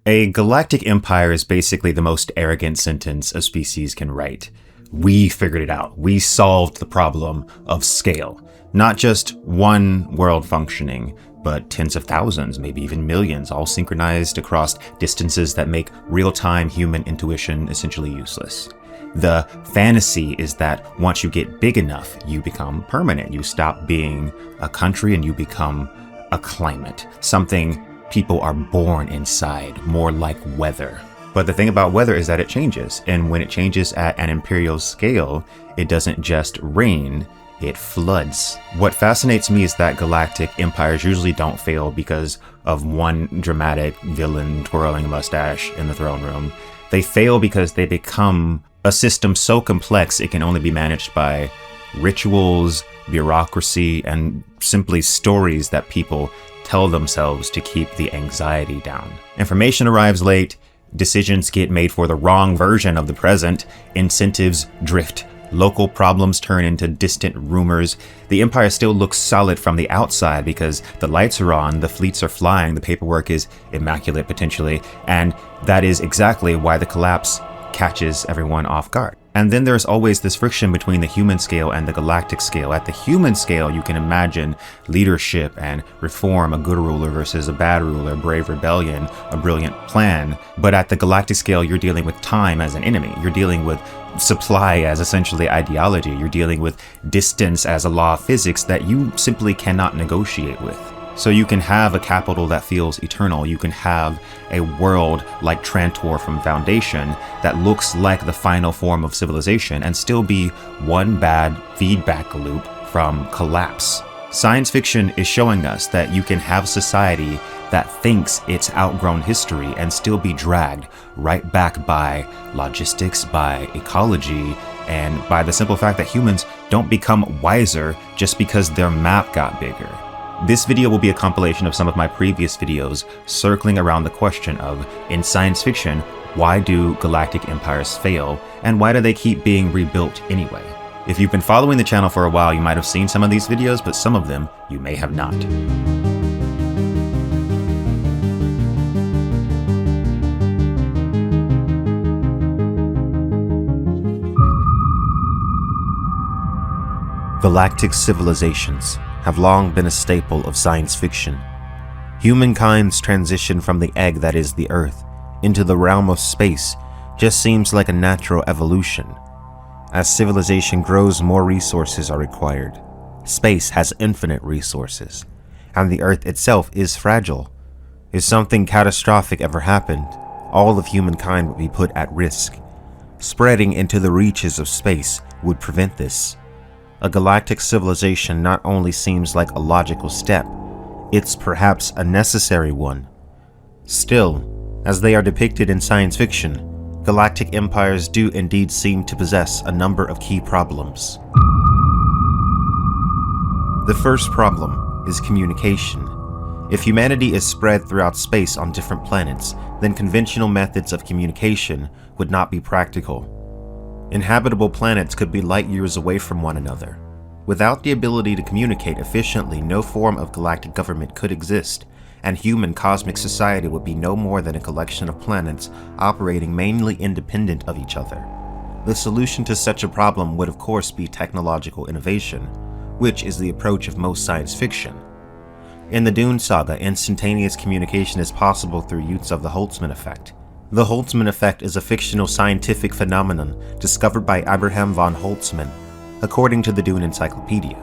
A galactic empire is basically the most arrogant sentence a species can write. We figured it out. We solved the problem of scale. Not just one world functioning, but tens of thousands, maybe even millions, all synchronized across distances that make real-time human intuition essentially useless. The fantasy is that once you get big enough, you become permanent. You stop being a country and you become a climate, something people are born inside, more like weather. But the thing about weather is that it changes, and when it changes at an imperial scale, it doesn't just rain, it floods. What fascinates me is that galactic empires usually don't fail because of one dramatic villain twirling a mustache in the throne room. They fail because they become a system so complex it can only be managed by rituals, bureaucracy, and simply stories that people tell themselves to keep the anxiety down. Information arrives late, decisions get made for the wrong version of the present, incentives drift, local problems turn into distant rumors. The empire still looks solid from the outside because the lights are on, the fleets are flying, the paperwork is immaculate potentially, and that is exactly why the collapse catches everyone off guard. And then there's always this friction between the human scale and the galactic scale. At the human scale, you can imagine leadership and reform, a good ruler versus a bad ruler, brave rebellion, a brilliant plan. But at the galactic scale, you're dealing with time as an enemy. You're dealing with supply as essentially ideology. You're dealing with distance as a law of physics that you simply cannot negotiate with. So you can have a capital that feels eternal. You can have a world like Trantor from Foundation that looks like the final form of civilization and still be one bad feedback loop from collapse. Science fiction is showing us that you can have society that thinks it's outgrown history and still be dragged right back by logistics, by ecology, and by the simple fact that humans don't become wiser just because their map got bigger. This video will be a compilation of some of my previous videos circling around the question of, in science fiction, why do galactic empires fail, and why do they keep being rebuilt anyway? If you've been following the channel for a while, you might have seen some of these videos, but some of them you may have not. Galactic civilizations have long been a staple of science fiction. Humankind's transition from the egg that is the Earth into the realm of space just seems like a natural evolution. As civilization grows, more resources are required. Space has infinite resources, and the Earth itself is fragile. If something catastrophic ever happened, all of humankind would be put at risk. Spreading into the reaches of space would prevent this. A galactic civilization not only seems like a logical step, it's perhaps a necessary one. Still, as they are depicted in science fiction, galactic empires do indeed seem to possess a number of key problems. The first problem is communication. If humanity is spread throughout space on different planets, then conventional methods of communication would not be practical. Inhabitable planets could be light years away from one another. Without the ability to communicate efficiently, no form of galactic government could exist, and human cosmic society would be no more than a collection of planets operating mainly independent of each other. The solution to such a problem would of course be technological innovation, which is the approach of most science fiction. In the Dune saga, instantaneous communication is possible through use of the Holtzman effect. The Holtzman effect is a fictional scientific phenomenon discovered by Abraham von Holtzman, according to the Dune Encyclopedia.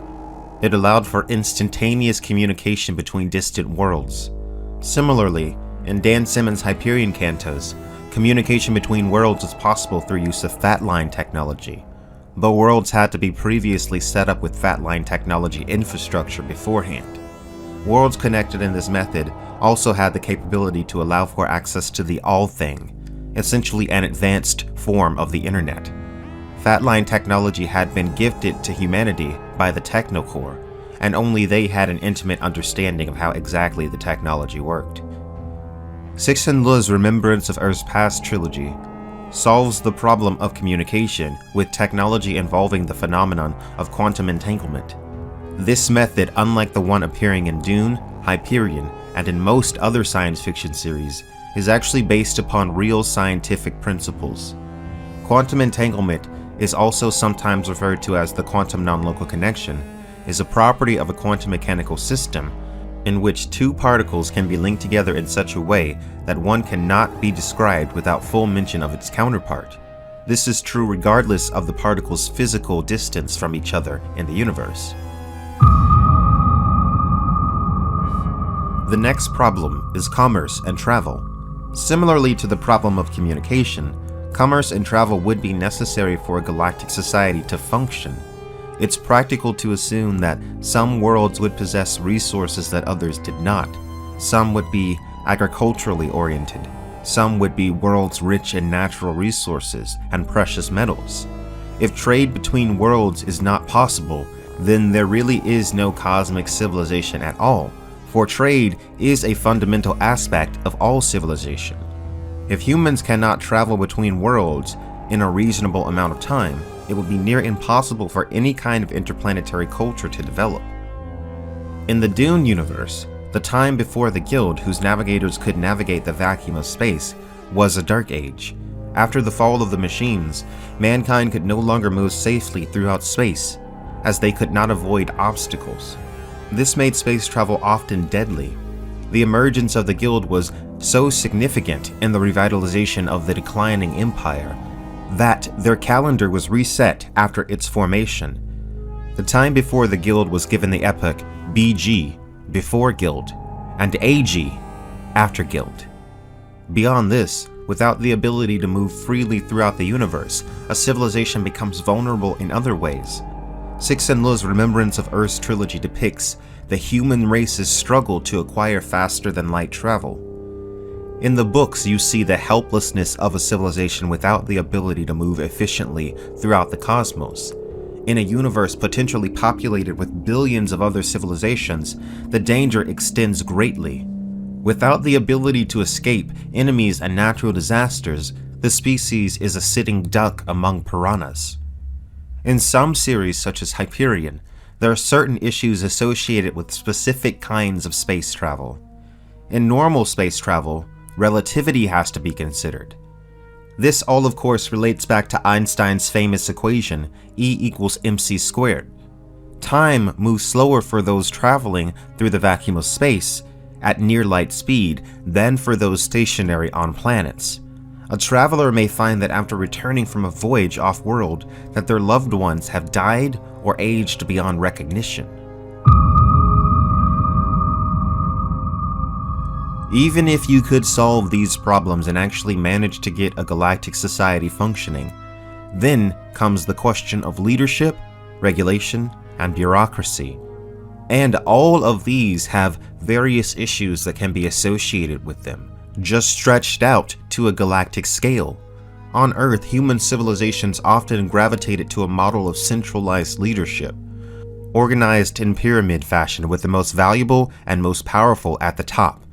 It allowed for instantaneous communication between distant worlds. Similarly, in Dan Simmons' Hyperion Cantos, communication between worlds is possible through use of fat line technology, but worlds had to be previously set up with fat line technology infrastructure beforehand. Worlds connected in this method also had the capability to allow for access to the All-Thing, essentially an advanced form of the internet. Fatline technology had been gifted to humanity by the Technocore, and only they had an intimate understanding of how exactly the technology worked. Cixin Liu's Remembrance of Earth's Past trilogy solves the problem of communication with technology involving the phenomenon of quantum entanglement. This method, unlike the one appearing in Dune, Hyperion, and in most other science fiction series, is actually based upon real scientific principles. Quantum entanglement is also sometimes referred to as the quantum non-local connection, is a property of a quantum mechanical system in which two particles can be linked together in such a way that one cannot be described without full mention of its counterpart. This is true regardless of the particles' physical distance from each other in the universe. The next problem is commerce and travel. Similarly to the problem of communication, commerce and travel would be necessary for a galactic society to function. It's practical to assume that some worlds would possess resources that others did not. Some would be agriculturally oriented. Some would be worlds rich in natural resources and precious metals. If trade between worlds is not possible, then there really is no cosmic civilization at all, for trade is a fundamental aspect of all civilization. If humans cannot travel between worlds in a reasonable amount of time, it would be near impossible for any kind of interplanetary culture to develop. In the Dune universe, the time before the Guild, whose navigators could navigate the vacuum of space, was a dark age. After the fall of the machines, mankind could no longer move safely throughout space, as they could not avoid obstacles. This made space travel often deadly. The emergence of the Guild was so significant in the revitalization of the declining empire that their calendar was reset after its formation. The time before the Guild was given the epoch BG, before Guild, and AG, after Guild. Beyond this, without the ability to move freely throughout the universe, a civilization becomes vulnerable in other ways. Cixin-Lu's Remembrance of Earth's trilogy depicts the human race's struggle to acquire faster-than-light travel. In the books, you see the helplessness of a civilization without the ability to move efficiently throughout the cosmos. In a universe potentially populated with billions of other civilizations, the danger extends greatly. Without the ability to escape enemies and natural disasters, the species is a sitting duck among piranhas. In some series, such as Hyperion, there are certain issues associated with specific kinds of space travel. In normal space travel, relativity has to be considered. This all of course relates back to Einstein's famous equation, E=mc². Time moves slower for those traveling through the vacuum of space at near light speed than for those stationary on planets. A traveler may find that after returning from a voyage off-world that their loved ones have died or aged beyond recognition. Even if you could solve these problems and actually manage to get a galactic society functioning, then comes the question of leadership, regulation, and bureaucracy. And all of these have various issues that can be associated with them, just stretched out to a galactic scale. On Earth, human civilizations often gravitated to a model of centralized leadership, organized in pyramid fashion with the most valuable and most powerful at the top.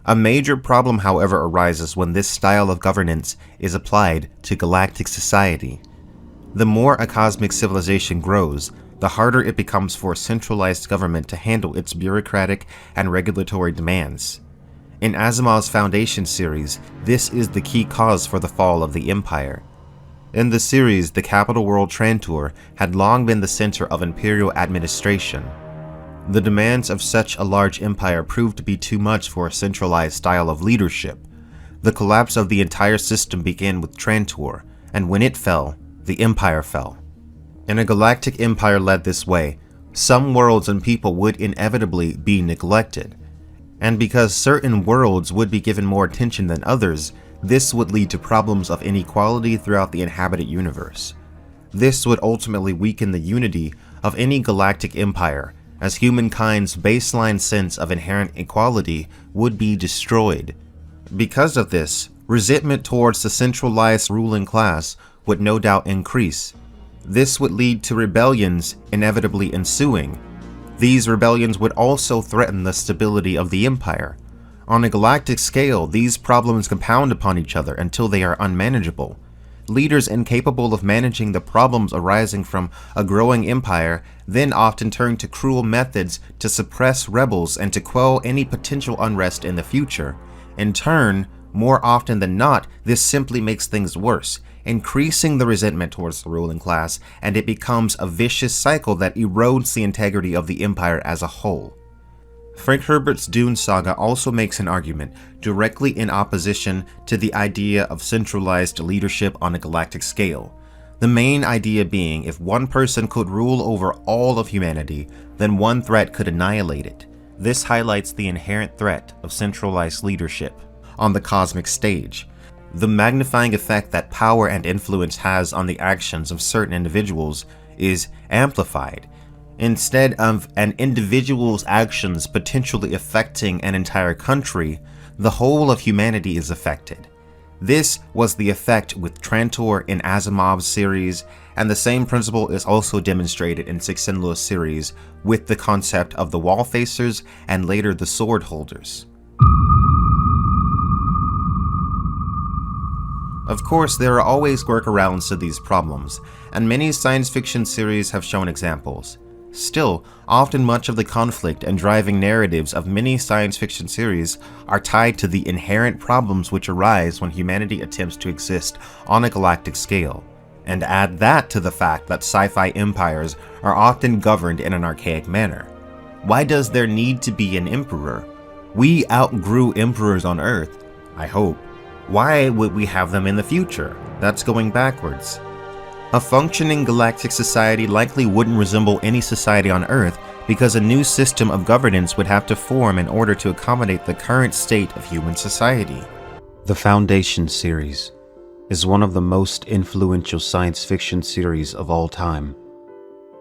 A major problem, however, arises when this style of governance is applied to galactic society. The more a cosmic civilization grows, the harder it becomes for a centralized government to handle its bureaucratic and regulatory demands. In Asimov's Foundation series, this is the key cause for the fall of the Empire. In the series, the capital world Trantor had long been the center of imperial administration. The demands of such a large empire proved to be too much for a centralized style of leadership. The collapse of the entire system began with Trantor, and when it fell, the empire fell. In a galactic empire led this way, some worlds and people would inevitably be neglected. And because certain worlds would be given more attention than others, this would lead to problems of inequality throughout the inhabited universe. This would ultimately weaken the unity of any galactic empire, as humankind's baseline sense of inherent equality would be destroyed. Because of this, resentment towards the centralized ruling class would no doubt increase. This would lead to rebellions inevitably ensuing. These rebellions would also threaten the stability of the empire. On a galactic scale, these problems compound upon each other until they are unmanageable. Leaders incapable of managing the problems arising from a growing empire then often turn to cruel methods to suppress rebels and to quell any potential unrest in the future. In turn, More often than not, this simply makes things worse, increasing the resentment towards the ruling class, and it becomes a vicious cycle that erodes the integrity of the Empire as a whole. Frank Herbert's Dune saga also makes an argument directly in opposition to the idea of centralized leadership on a galactic scale. The main idea being, if one person could rule over all of humanity, then one threat could annihilate it. This highlights the inherent threat of centralized leadership on the cosmic stage. The magnifying effect that power and influence has on the actions of certain individuals is amplified. Instead of an individual's actions potentially affecting an entire country, the whole of humanity is affected. This was the effect with Trantor in Asimov's series, and the same principle is also demonstrated in Cixin-Lu's series with the concept of the wall facers and later the sword holders. Of course, there are always workarounds to these problems, and many science fiction series have shown examples. Still, often much of the conflict and driving narratives of many science fiction series are tied to the inherent problems which arise when humanity attempts to exist on a galactic scale. And add that to the fact that sci-fi empires are often governed in an archaic manner. Why does there need to be an emperor? We outgrew emperors on Earth, I hope. Why would we have them in the future? That's going backwards. A functioning galactic society likely wouldn't resemble any society on Earth because a new system of governance would have to form in order to accommodate the current state of human society. The Foundation series is one of the most influential science fiction series of all time.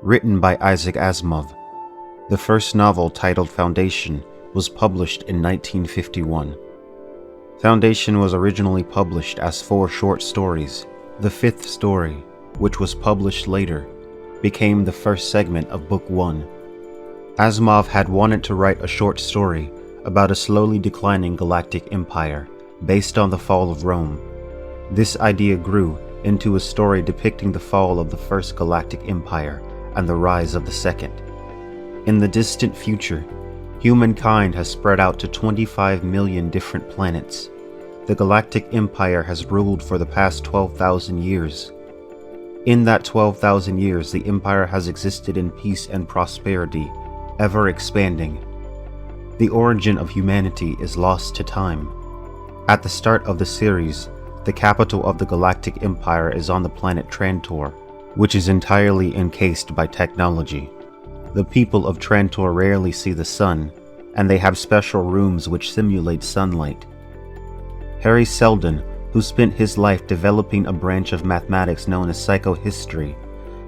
Written by Isaac Asimov, the first novel titled Foundation was published in 1951. Foundation was originally published as 4 short stories. The 5th story, which was published later, became the first segment of Book 1. Asimov had wanted to write a short story about a slowly declining galactic empire based on the fall of Rome. This idea grew into a story depicting the fall of the first galactic empire and the rise of the second. In the distant future, humankind has spread out to 25 million different planets. The galactic empire has ruled for the past 12,000 years. In that 12,000 years, the empire has existed in peace and prosperity, ever expanding. The origin of humanity is lost to time. At the start of the series, the capital of the galactic empire is on the planet Trantor, which is entirely encased by technology. The people of Trantor rarely see the sun, and they have special rooms which simulate sunlight. Harry Seldon, who spent his life developing a branch of mathematics known as psychohistory,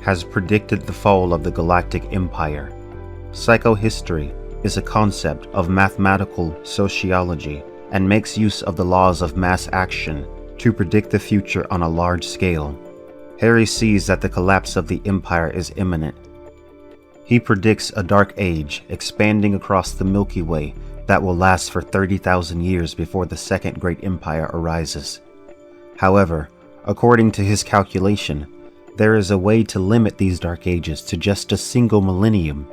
has predicted the fall of the galactic empire. Psychohistory is a concept of mathematical sociology and makes use of the laws of mass action to predict the future on a large scale. Harry sees that the collapse of the empire is imminent. He predicts a dark age expanding across the Milky Way that will last for 30,000 years before the second great empire arises. However, according to his calculation, there is a way to limit these dark ages to just a single millennium.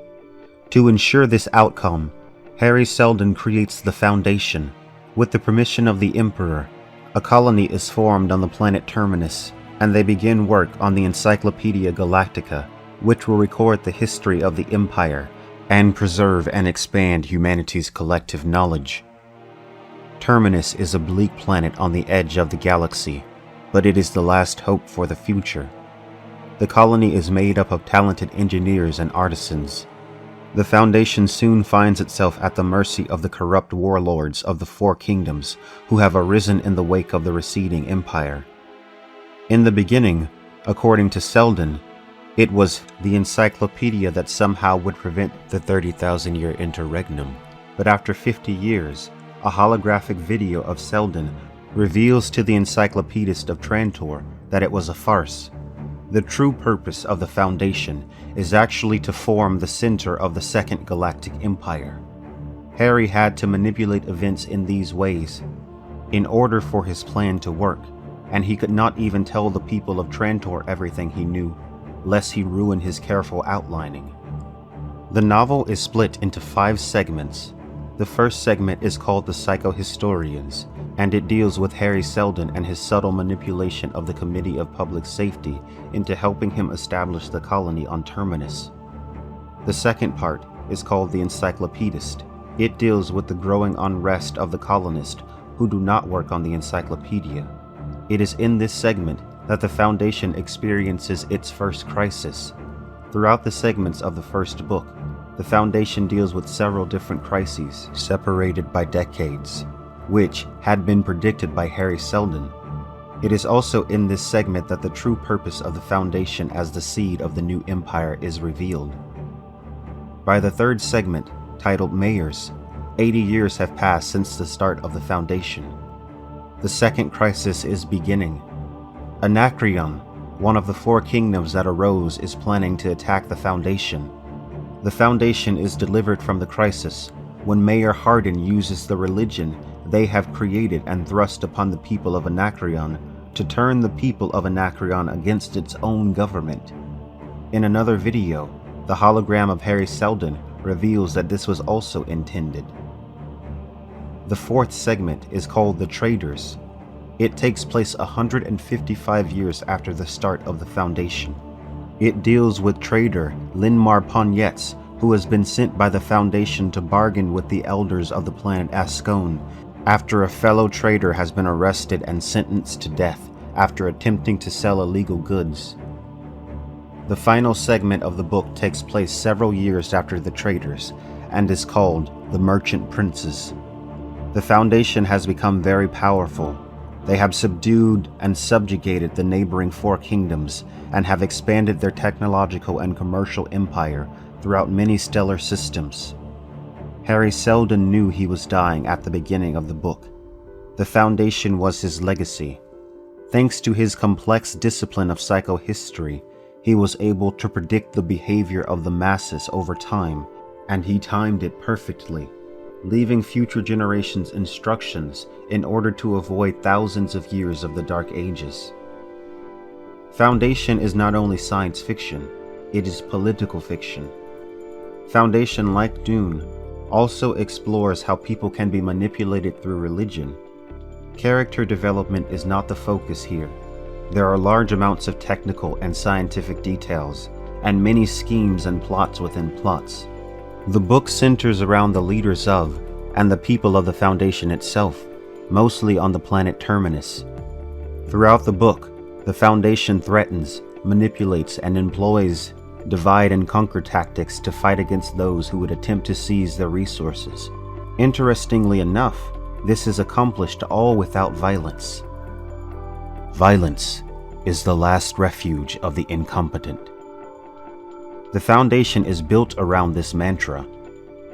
To ensure this outcome, Harry Seldon creates the Foundation. With the permission of the Emperor, a colony is formed on the planet Terminus, and they begin work on the Encyclopedia Galactica, which will record the history of the Empire and preserve and expand humanity's collective knowledge. Terminus is a bleak planet on the edge of the galaxy, but it is the last hope for the future. The colony is made up of talented engineers and artisans. The Foundation soon finds itself at the mercy of the corrupt warlords of the 4 kingdoms who have arisen in the wake of the receding empire. In the beginning, according to Seldon, it was the encyclopedia that somehow would prevent the 30,000-year interregnum. But after 50 years, a holographic video of Seldon reveals to the encyclopedist of Trantor that it was a farce. The true purpose of the Foundation is actually to form the center of the Second Galactic Empire. Harry had to manipulate events in these ways in order for his plan to work, and he could not even tell the people of Trantor everything he knew, lest he ruin his careful outlining. The novel is split into 5 segments. The first segment is called The Psychohistorians, and it deals with Harry Seldon and his subtle manipulation of the Committee of Public Safety into helping him establish the colony on Terminus. The second part is called The Encyclopedist. It deals with the growing unrest of the colonists who do not work on the encyclopedia. It is in this segment that the Foundation experiences its first crisis. Throughout the segments of the first book, the Foundation deals with several different crises separated by decades, which had been predicted by Harry Seldon. It is also in this segment that the true purpose of the Foundation as the seed of the new empire is revealed. By the third segment, titled Mayors, 80 years have passed since the start of the Foundation. The second crisis is beginning. Anacreon, one of the four kingdoms that arose, is planning to attack the Foundation. The Foundation is delivered from the crisis when Mayor Hardin uses the religion they have created and thrust upon the people of Anacreon to turn the people of Anacreon against its own government. In another video, the hologram of Harry Seldon reveals that this was also intended. The fourth segment is called The Traders. It takes place 155 years after the start of the Foundation. It deals with trader Linmar Ponyetz, who has been sent by the Foundation to bargain with the elders of the planet Ascone after a fellow trader has been arrested and sentenced to death after attempting to sell illegal goods. The final segment of the book takes place several years after The Traders and is called The Merchant Princes. The Foundation has become very powerful. They have subdued and subjugated the neighboring four kingdoms and have expanded their technological and commercial empire throughout many stellar systems. Harry Seldon knew he was dying at the beginning of the book. The Foundation was his legacy. Thanks to his complex discipline of psychohistory, he was able to predict the behavior of the masses over time, and he timed it perfectly, leaving future generations instructions in order to avoid thousands of years of the Dark Ages. Foundation is not only science fiction, it is political fiction. Foundation, like Dune, also explores how people can be manipulated through religion. Character development is not the focus here. There are large amounts of technical and scientific details, and many schemes and plots within plots. The book centers around the leaders of, and the people of the Foundation itself, mostly on the planet Terminus. Throughout the book, the Foundation threatens, manipulates, and employs divide and conquer tactics to fight against those who would attempt to seize their resources. Interestingly enough, this is accomplished all without violence. Violence is the last refuge of the incompetent. The Foundation is built around this mantra.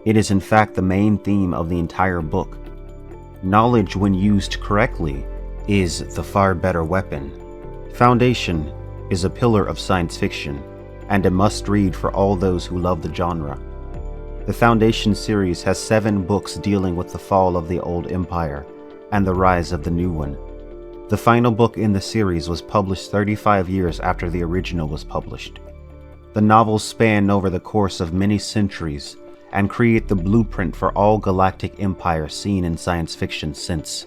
It is in fact the main theme of the entire book. Knowledge, when used correctly, is the far better weapon. Foundation is a pillar of science fiction, and a must-read for all those who love the genre. The Foundation series has 7 books dealing with the fall of the old empire and the rise of the new one. The final book in the series was published 35 years after the original was published. The novels span over the course of many centuries and create the blueprint for all galactic empire seen in science fiction since.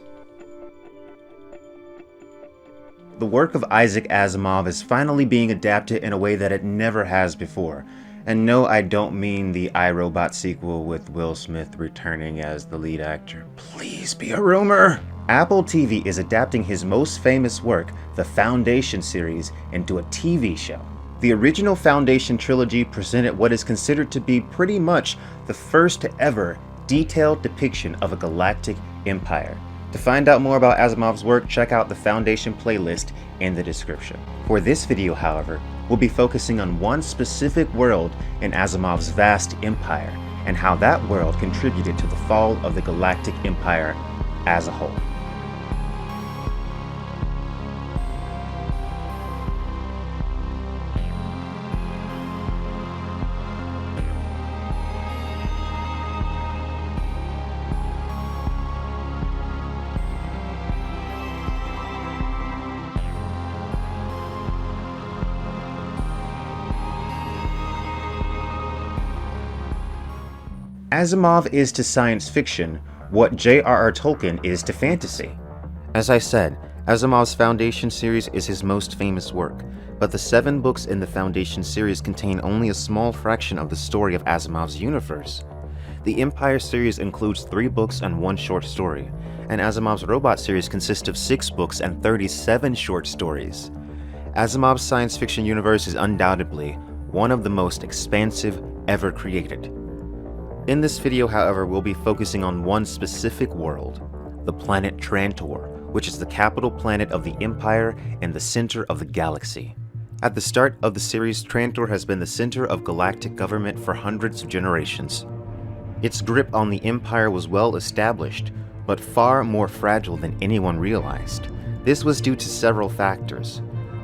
The work of Isaac Asimov is finally being adapted in a way that it never has before. And no, I don't mean the iRobot sequel with Will Smith returning as the lead actor. Please be a rumor! Apple TV is adapting his most famous work, the Foundation series, into a TV show. The original Foundation trilogy presented what is considered to be pretty much the first ever detailed depiction of a galactic empire. To find out more about Asimov's work, check out the Foundation playlist in the description. For this video, however, we'll be focusing on one specific world in Asimov's vast empire, and how that world contributed to the fall of the Galactic Empire as a whole. Asimov is to science fiction what J.R.R. Tolkien is to fantasy. As I said, Asimov's Foundation series is his most famous work, but the 7 books in the Foundation series contain only a small fraction of the story of Asimov's universe. The Empire series includes 3 books and 1 short story, and Asimov's Robot series consists of 6 books and 37 short stories. Asimov's science fiction universe is undoubtedly one of the most expansive ever created. In this video, however, we'll be focusing on one specific world, the planet Trantor, which is the capital planet of the Empire and the center of the galaxy. At the start of the series, Trantor has been the center of galactic government for hundreds of generations. Its grip on the Empire was well established, but far more fragile than anyone realized. This was due to several factors.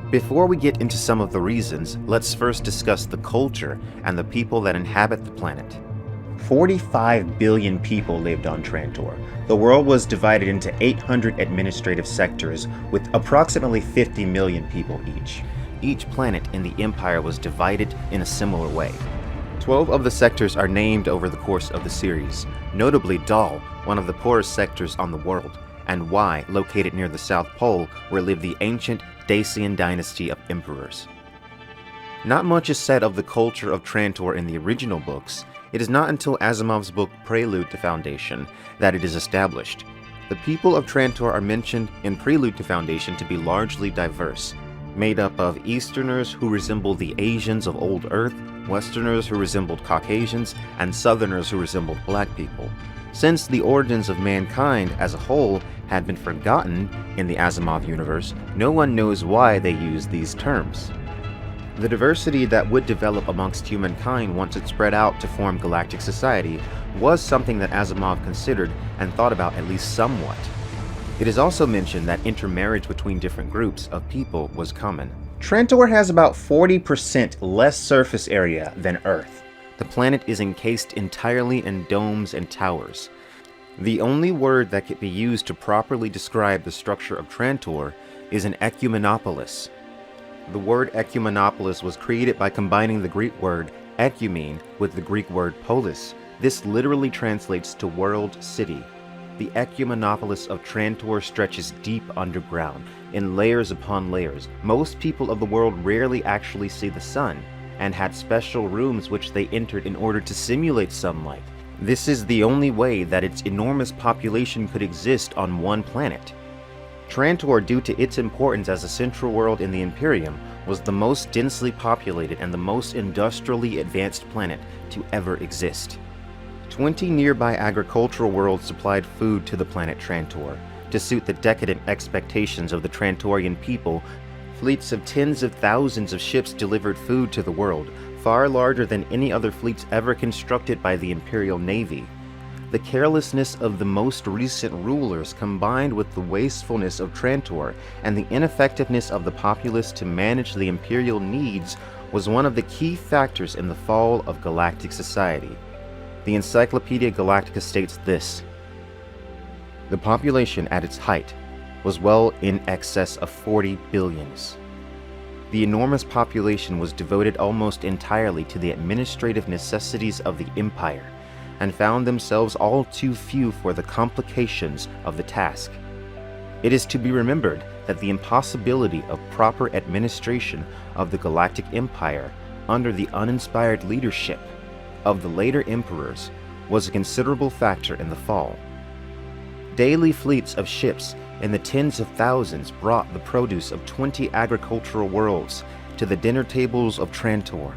Before we get into some of the reasons, let's first discuss the culture and the people that inhabit the planet. 45 billion people lived on Trantor. The world was divided into 800 administrative sectors with approximately 50 million people each. Each planet in the Empire was divided in a similar way. 12 of the sectors are named over the course of the series, notably Dal, one of the poorest sectors on the world, and Y, located near the South Pole, where lived the ancient Dacian dynasty of emperors. Not much is said of the culture of Trantor in the original books. It is not until Asimov's book Prelude to Foundation that it is established. The people of Trantor are mentioned in Prelude to Foundation to be largely diverse, made up of Easterners who resembled the Asians of Old Earth, Westerners who resembled Caucasians, and Southerners who resembled black people. Since the origins of mankind as a whole had been forgotten in the Asimov universe, no one knows why they use these terms. The diversity that would develop amongst humankind once it spread out to form galactic society was something that Asimov considered and thought about at least somewhat. It is also mentioned that intermarriage between different groups of people was common. Trantor has about 40% less surface area than Earth. The planet is encased entirely in domes and towers. The only word that could be used to properly describe the structure of Trantor is an ecumenopolis. The word ecumenopolis was created by combining the Greek word ecumene with the Greek word polis. This literally translates to world city. The ecumenopolis of Trantor stretches deep underground, in layers upon layers. Most people of the world rarely actually see the sun, and had special rooms which they entered in order to simulate sunlight. This is the only way that its enormous population could exist on one planet. Trantor, due to its importance as a central world in the Imperium, was the most densely populated and the most industrially advanced planet to ever exist. 20 nearby agricultural worlds supplied food to the planet Trantor. To suit the decadent expectations of the Trantorian people, fleets of tens of thousands of ships delivered food to the world, far larger than any other fleets ever constructed by the Imperial Navy. The carelessness of the most recent rulers, combined with the wastefulness of Trantor and the ineffectiveness of the populace to manage the Imperial needs, was one of the key factors in the fall of galactic society. The Encyclopedia Galactica states this: the population at its height was well in excess of 40 billions. The enormous population was devoted almost entirely to the administrative necessities of the Empire, and found themselves all too few for the complications of the task. It is to be remembered that the impossibility of proper administration of the Galactic Empire under the uninspired leadership of the later emperors was a considerable factor in the fall. Daily fleets of ships in the tens of thousands brought the produce of 20 agricultural worlds to the dinner tables of Trantor.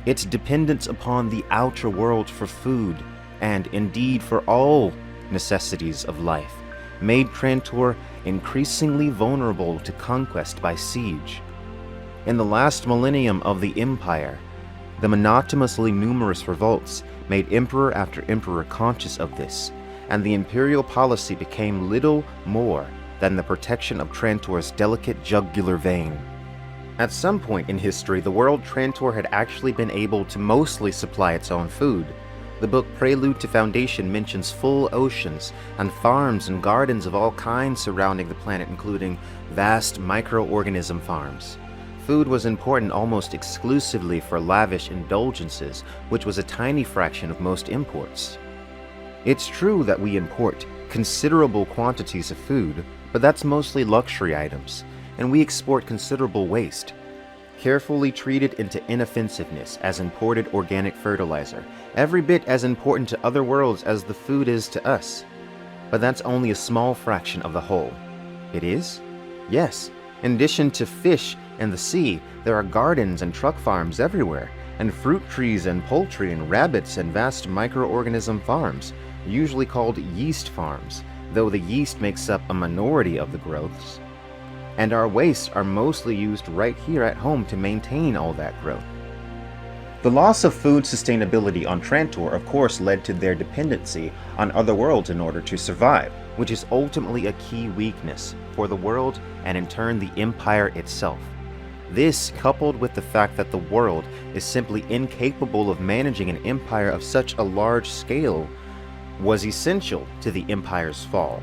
Its dependence upon the outer world for food, and indeed for all necessities of life, made Trantor increasingly vulnerable to conquest by siege. In the last millennium of the Empire, the monotonously numerous revolts made emperor after emperor conscious of this, and the imperial policy became little more than the protection of Trantor's delicate jugular vein. At some point in history, the world Trantor had actually been able to mostly supply its own food. The book Prelude to Foundation mentions full oceans and farms and gardens of all kinds surrounding the planet, including vast microorganism farms. Food was important almost exclusively for lavish indulgences, which was a tiny fraction of most imports. It's true that we import considerable quantities of food, But that's mostly luxury items, and we export considerable waste, carefully treated into inoffensiveness as imported organic fertilizer, every bit as important to other worlds as the food is to us. But that's only a small fraction of the whole. It is? Yes. In addition to fish and the sea, there are gardens and truck farms everywhere, and fruit trees and poultry and rabbits and vast microorganism farms, usually called yeast farms, though the yeast makes up a minority of the growths. And our wastes are mostly used right here at home to maintain all that growth. The loss of food sustainability on Trantor of course led to their dependency on other worlds in order to survive, which is ultimately a key weakness for the world and in turn the Empire itself. This, coupled with the fact that the world is simply incapable of managing an empire of such a large scale, was essential to the Empire's fall.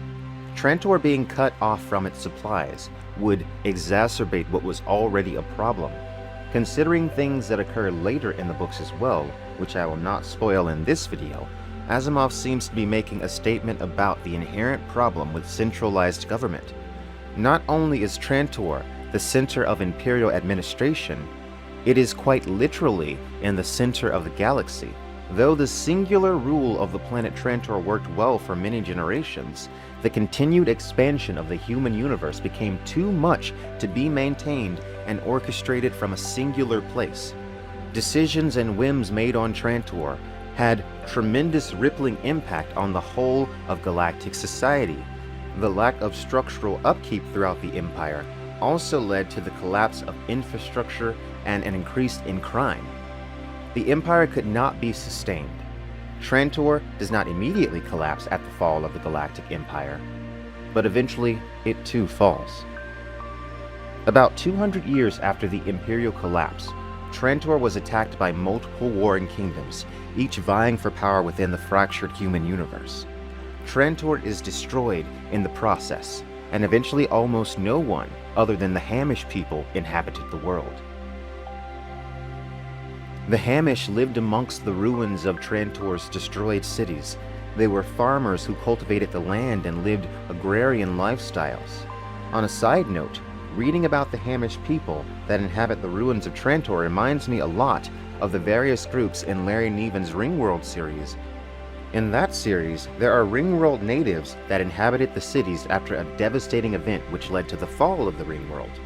Trantor being cut off from its supplies would exacerbate what was already a problem. Considering things that occur later in the books as well, which I will not spoil in this video, Asimov seems to be making a statement about the inherent problem with centralized government. Not only is Trantor the center of Imperial administration, it is quite literally in the center of the galaxy. Though the singular rule of the planet Trantor worked well for many generations, the continued expansion of the human universe became too much to be maintained and orchestrated from a singular place. Decisions and whims made on Trantor had tremendous rippling impact on the whole of galactic society. The lack of structural upkeep throughout the Empire also led to the collapse of infrastructure and an increase in crime. The Empire could not be sustained. Trantor does not immediately collapse at the fall of the Galactic Empire, but eventually it too falls. About 200 years after the Imperial collapse, Trantor was attacked by multiple warring kingdoms, each vying for power within the fractured human universe. Trantor is destroyed in the process, and eventually almost no one other than the Hamish people inhabited the world. The Hamish lived amongst the ruins of Trantor's destroyed cities. They were farmers who cultivated the land and lived agrarian lifestyles. On a side note, reading about the Hamish people that inhabit the ruins of Trantor reminds me a lot of the various groups in Larry Niven's Ringworld series. In that series, there are Ringworld natives that inhabited the cities after a devastating event which led to the fall of the Ringworld.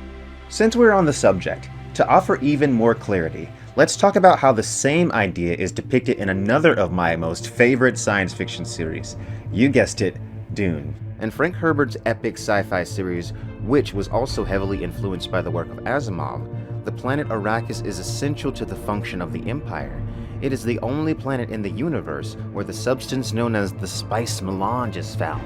Since we're on the subject, to offer even more clarity, let's talk about how the same idea is depicted in another of my most favorite science fiction series. You guessed it, Dune. And Frank Herbert's epic sci-fi series, which was also heavily influenced by the work of Asimov, the planet Arrakis is essential to the function of the Empire. It is the only planet in the universe where the substance known as the spice melange is found.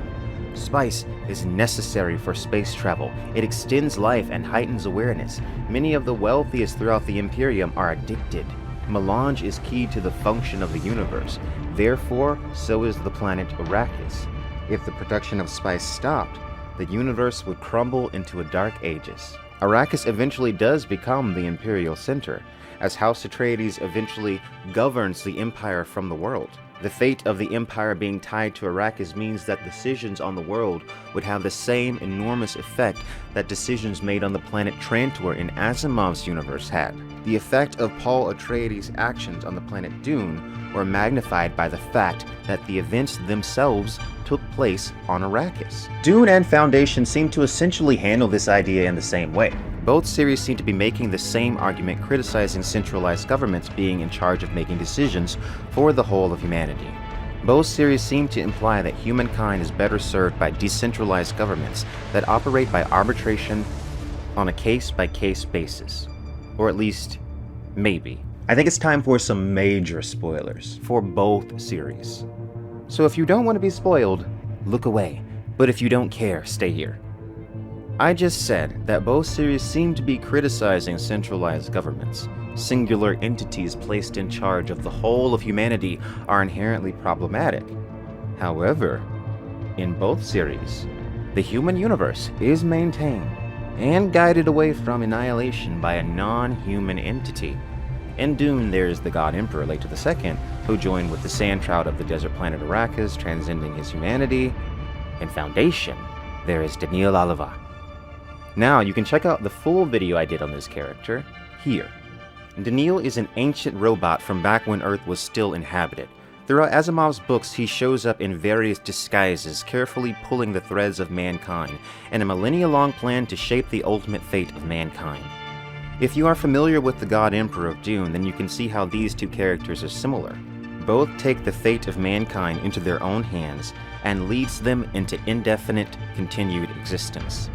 Spice is necessary for space travel. It extends life and heightens awareness. Many of the wealthiest throughout the Imperium are addicted. Melange is key to the function of the universe. Therefore, so is the planet Arrakis. If the production of spice stopped, the universe would crumble into a dark ages. Arrakis eventually does become the Imperial center, as House Atreides eventually governs the Empire from the world. The fate of the Empire being tied to Arrakis means that decisions on the world would have the same enormous effect that decisions made on the planet Trantor in Asimov's universe had. The effect of Paul Atreides' actions on the planet Dune were magnified by the fact that the events themselves took place on Arrakis. Dune and Foundation seem to essentially handle this idea in the same way. Both series seem to be making the same argument, criticizing centralized governments being in charge of making decisions for the whole of humanity. Both series seem to imply that humankind is better served by decentralized governments that operate by arbitration on a case-by-case basis. Or at least, maybe. I think it's time for some major spoilers for both series. So if you don't want to be spoiled, look away. But if you don't care, stay here. I just said that both series seem to be criticizing centralized governments. Singular entities placed in charge of the whole of humanity are inherently problematic. However, in both series, the human universe is maintained and guided away from annihilation by a non-human entity. In Dune, there is the God Emperor Leto II, who joined with the sand trout of the desert planet Arrakis, transcending his humanity. In Foundation, there is Daniel Oliva. Now, you can check out the full video I did on this character here. Daniel is an ancient robot from back when Earth was still inhabited. Throughout Asimov's books, he shows up in various disguises, carefully pulling the threads of mankind, in a millennia-long plan to shape the ultimate fate of mankind. If you are familiar with the God Emperor of Dune, then you can see how these two characters are similar. Both take the fate of mankind into their own hands and leads them into indefinite, continued existence.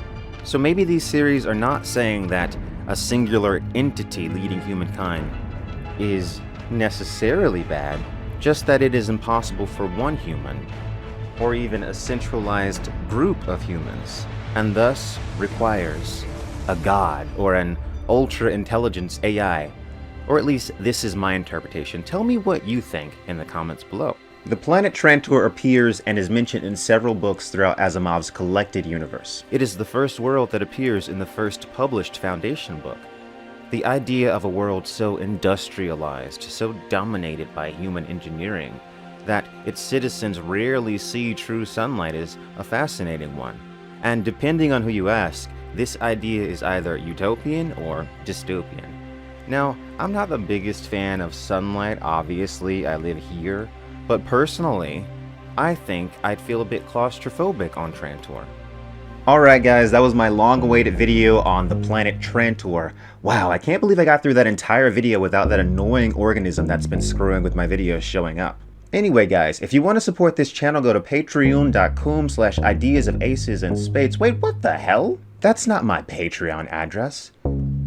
So maybe these series are not saying that a singular entity leading humankind is necessarily bad, just that it is impossible for one human, or even a centralized group of humans, and thus requires a god or an ultra-intelligence AI. Or at least this is my interpretation. Tell me what you think in the comments below. The planet Trantor appears and is mentioned in several books throughout Asimov's collected universe. It is the first world that appears in the first published Foundation book. The idea of a world so industrialized, so dominated by human engineering, that its citizens rarely see true sunlight is a fascinating one. And depending on who you ask, this idea is either utopian or dystopian. Now, I'm not the biggest fan of sunlight, obviously, I live here, but personally, I think I'd feel a bit claustrophobic on Trantor. Alright guys, that was my long-awaited video on the planet Trantor. Wow, I can't believe I got through that entire video without that annoying organism that's been screwing with my videos showing up. Anyway guys, if you want to support this channel, go to patreon.com/ideasofacesandspates. Wait, what the hell? That's not my Patreon address.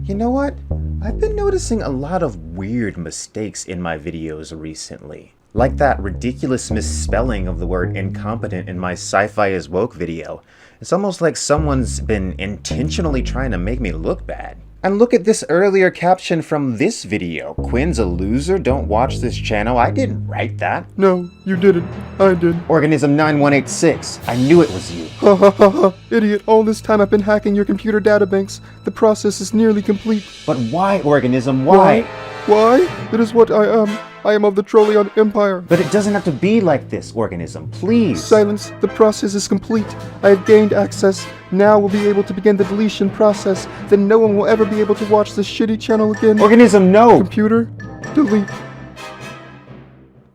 You know what? I've been noticing a lot of weird mistakes in my videos recently. Like that ridiculous misspelling of the word incompetent in my Sci-Fi is Woke video. It's almost like someone's been intentionally trying to make me look bad. And look at this earlier caption from this video. Quinn's a loser, don't watch this channel. I didn't write that. No, you didn't. I did. Organism 9186. I knew it was you. Ha ha ha ha. Idiot, all this time I've been hacking your computer databanks. The process is nearly complete. But why, Organism? Why? Why? It is what I am. I am of the Trolleon Empire. But it doesn't have to be like this, Organism. Please. Silence. The process is complete. I have gained access. Now we'll be able to begin the deletion process. Then no one will ever be able to watch this shitty channel again. Organism, no! Computer, delete.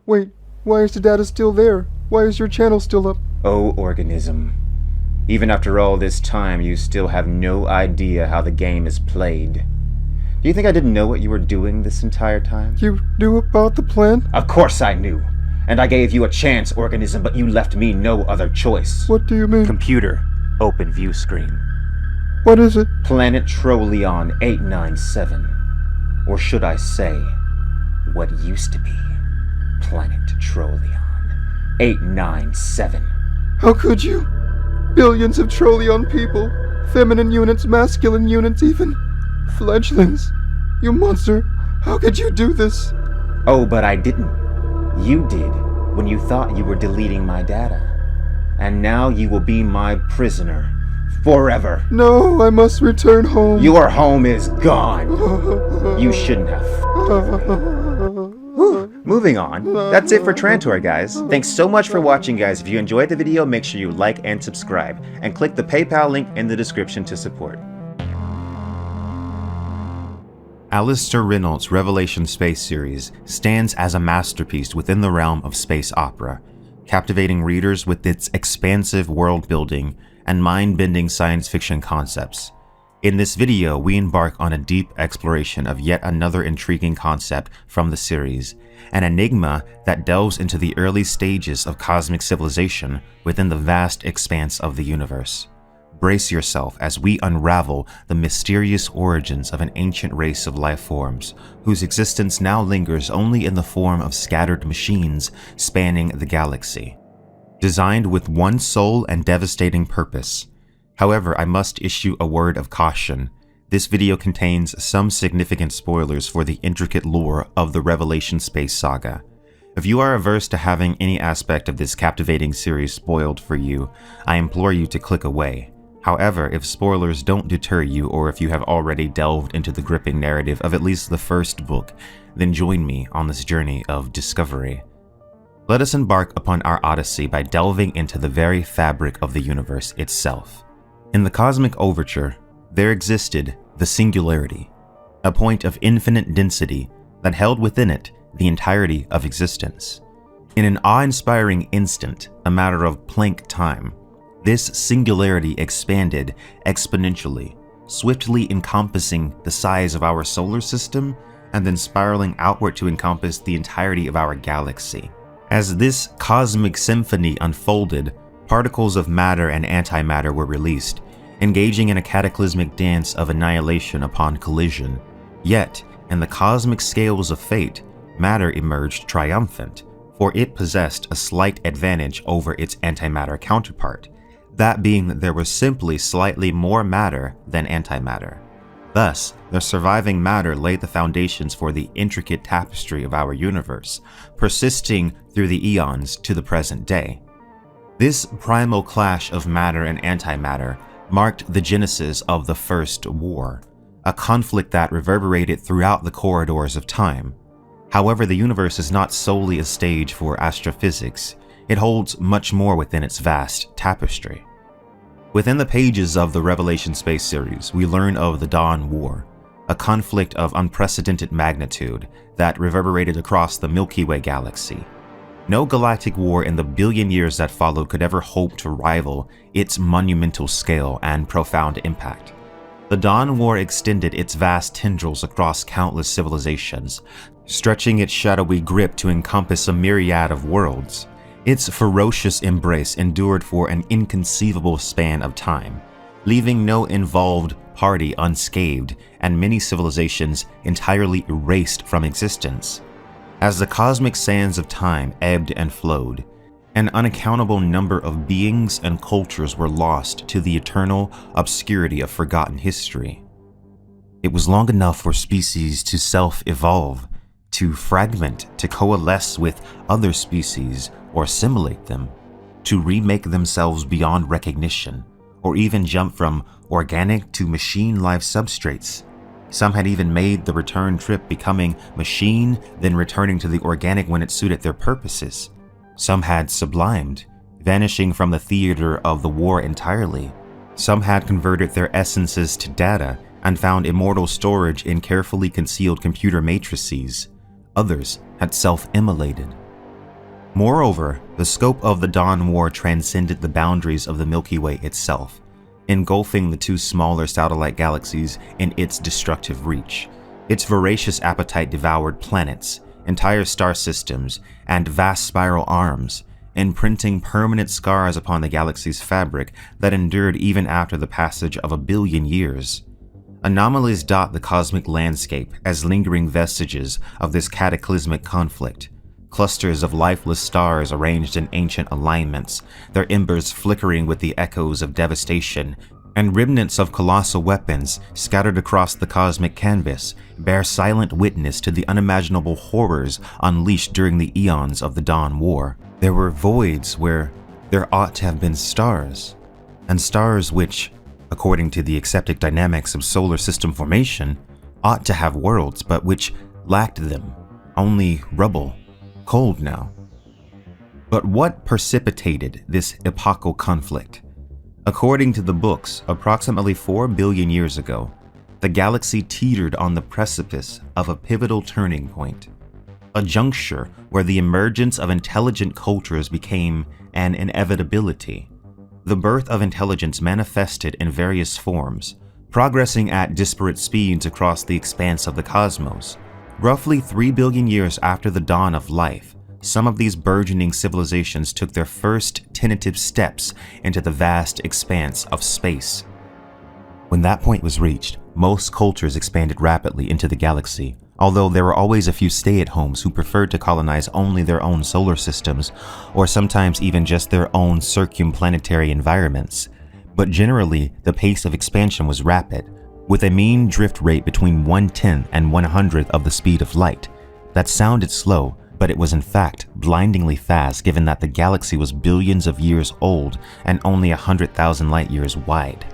Wait, why is the data still there? Why is your channel still up? Oh, Organism. Even after all this time, you still have no idea how the game is played. Do you think I didn't know what you were doing this entire time? You knew about the plan? Of course I knew. And I gave you a chance, Organism, but you left me no other choice. What do you mean? Computer, open view screen. What is it? Planet Trolleon 897. Or should I say, what used to be Planet Trolleon 897. How could you? Billions of Trolleon people. Feminine units, masculine units even. Fledglings. You monster. How could you do this? Oh, but I didn't. You did, when you thought you were deleting my data. And now you will be my prisoner. Forever. No, I must return home. Your home is gone. You shouldn't have. Moving on. That's it for Trantor, guys. Thanks so much for watching, guys. If you enjoyed the video, make sure you like and subscribe. And click the PayPal link in the description to support. Alistair Reynolds' Revelation Space series stands as a masterpiece within the realm of space opera, captivating readers with its expansive world building and mind-bending science fiction concepts. In this video, we embark on a deep exploration of yet another intriguing concept from the series, an enigma that delves into the early stages of cosmic civilization within the vast expanse of the universe. Brace yourself as we unravel the mysterious origins of an ancient race of life forms, whose existence now lingers only in the form of scattered machines spanning the galaxy. Designed with one sole and devastating purpose. However, I must issue a word of caution. This video contains some significant spoilers for the intricate lore of the Revelation Space saga. If you are averse to having any aspect of this captivating series spoiled for you, I implore you to click away. However, if spoilers don't deter you, or if you have already delved into the gripping narrative of at least the first book, then join me on this journey of discovery. Let us embark upon our odyssey by delving into the very fabric of the universe itself. In the cosmic overture, there existed the singularity, a point of infinite density that held within it the entirety of existence. In an awe-inspiring instant, a matter of Planck time, this singularity expanded exponentially, swiftly encompassing the size of our solar system and then spiraling outward to encompass the entirety of our galaxy. As this cosmic symphony unfolded, particles of matter and antimatter were released, engaging in a cataclysmic dance of annihilation upon collision. Yet, in the cosmic scales of fate, matter emerged triumphant, for it possessed a slight advantage over its antimatter counterpart, that being that there was simply slightly more matter than antimatter. Thus, the surviving matter laid the foundations for the intricate tapestry of our universe, persisting through the eons to the present day. This primal clash of matter and antimatter marked the genesis of the First War, a conflict that reverberated throughout the corridors of time. However, the universe is not solely a stage for astrophysics. It holds much more within its vast tapestry. Within the pages of the Revelation Space series, we learn of the Dawn War, a conflict of unprecedented magnitude that reverberated across the Milky Way galaxy. No galactic war in the billion years that followed could ever hope to rival its monumental scale and profound impact. The Dawn War extended its vast tendrils across countless civilizations, stretching its shadowy grip to encompass a myriad of worlds. Its ferocious embrace endured for an inconceivable span of time, leaving no involved party unscathed and many civilizations entirely erased from existence. As the cosmic sands of time ebbed and flowed, an unaccountable number of beings and cultures were lost to the eternal obscurity of forgotten history. It was long enough for species to self-evolve, to fragment, to coalesce with other species or assimilate them, to remake themselves beyond recognition, or even jump from organic to machine life substrates. Some had even made the return trip, becoming machine, then returning to the organic when it suited their purposes. Some had sublimed, vanishing from the theater of the war entirely. Some had converted their essences to data and found immortal storage in carefully concealed computer matrices. Others had self-immolated. Moreover, the scope of the Dawn War transcended the boundaries of the Milky Way itself, engulfing the two smaller satellite galaxies in its destructive reach. Its voracious appetite devoured planets, entire star systems, and vast spiral arms, imprinting permanent scars upon the galaxy's fabric that endured even after the passage of 1 billion years. Anomalies dot the cosmic landscape as lingering vestiges of this cataclysmic conflict. Clusters of lifeless stars arranged in ancient alignments, their embers flickering with the echoes of devastation, and remnants of colossal weapons scattered across the cosmic canvas bear silent witness to the unimaginable horrors unleashed during the eons of the Dawn War. There were voids where there ought to have been stars, and stars which, according to the accepted dynamics of solar system formation, ought to have worlds, but which lacked them, only rubble, cold now. But what precipitated this epochal conflict? According to the books, approximately 4 billion years ago, the galaxy teetered on the precipice of a pivotal turning point, a juncture where the emergence of intelligent cultures became an inevitability. The birth of intelligence manifested in various forms, progressing at disparate speeds across the expanse of the cosmos. Roughly 3 billion years after the dawn of life, some of these burgeoning civilizations took their first tentative steps into the vast expanse of space. When that point was reached, most cultures expanded rapidly into the galaxy, although there were always a few stay-at-homes who preferred to colonize only their own solar systems, or sometimes even just their own circumplanetary environments. But generally, the pace of expansion was rapid, with a mean drift rate between 1/10 and 1/100th of the speed of light. That sounded slow, but it was in fact blindingly fast given that the galaxy was billions of years old and only 100,000 light years wide.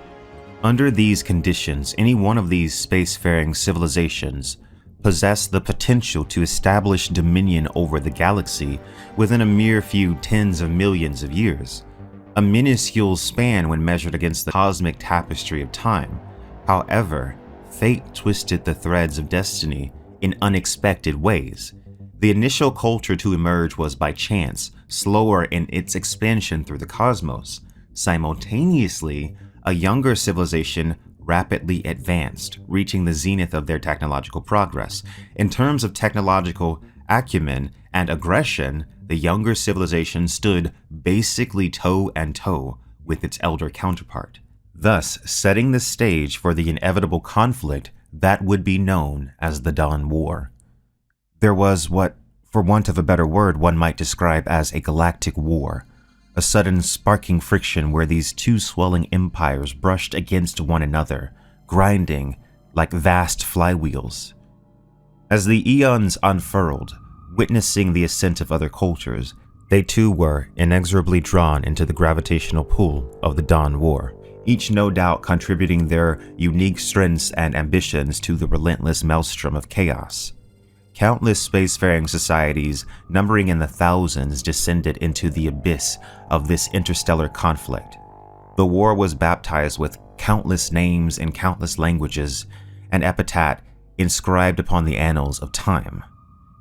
Under these conditions, any one of these spacefaring civilizations, possess the potential to establish dominion over the galaxy within a mere few tens of millions of years, a minuscule span when measured against the cosmic tapestry of time. However, fate twisted the threads of destiny in unexpected ways. The initial culture to emerge was by chance, slower in its expansion through the cosmos. Simultaneously, a younger civilization rapidly advanced, reaching the zenith of their technological progress. In terms of technological acumen and aggression, the younger civilization stood basically toe and toe with its elder counterpart, thus setting the stage for the inevitable conflict that would be known as the Dawn War. There was what, for want of a better word, one might describe as a galactic war, a sudden sparking friction where these two swelling empires brushed against one another, grinding like vast flywheels. As the eons unfurled, witnessing the ascent of other cultures, they too were inexorably drawn into the gravitational pull of the Dawn War, each no doubt contributing their unique strengths and ambitions to the relentless maelstrom of chaos. Countless spacefaring societies, numbering in the thousands, descended into the abyss of this interstellar conflict. The war was baptized with countless names in countless languages, an epitaph inscribed upon the annals of time.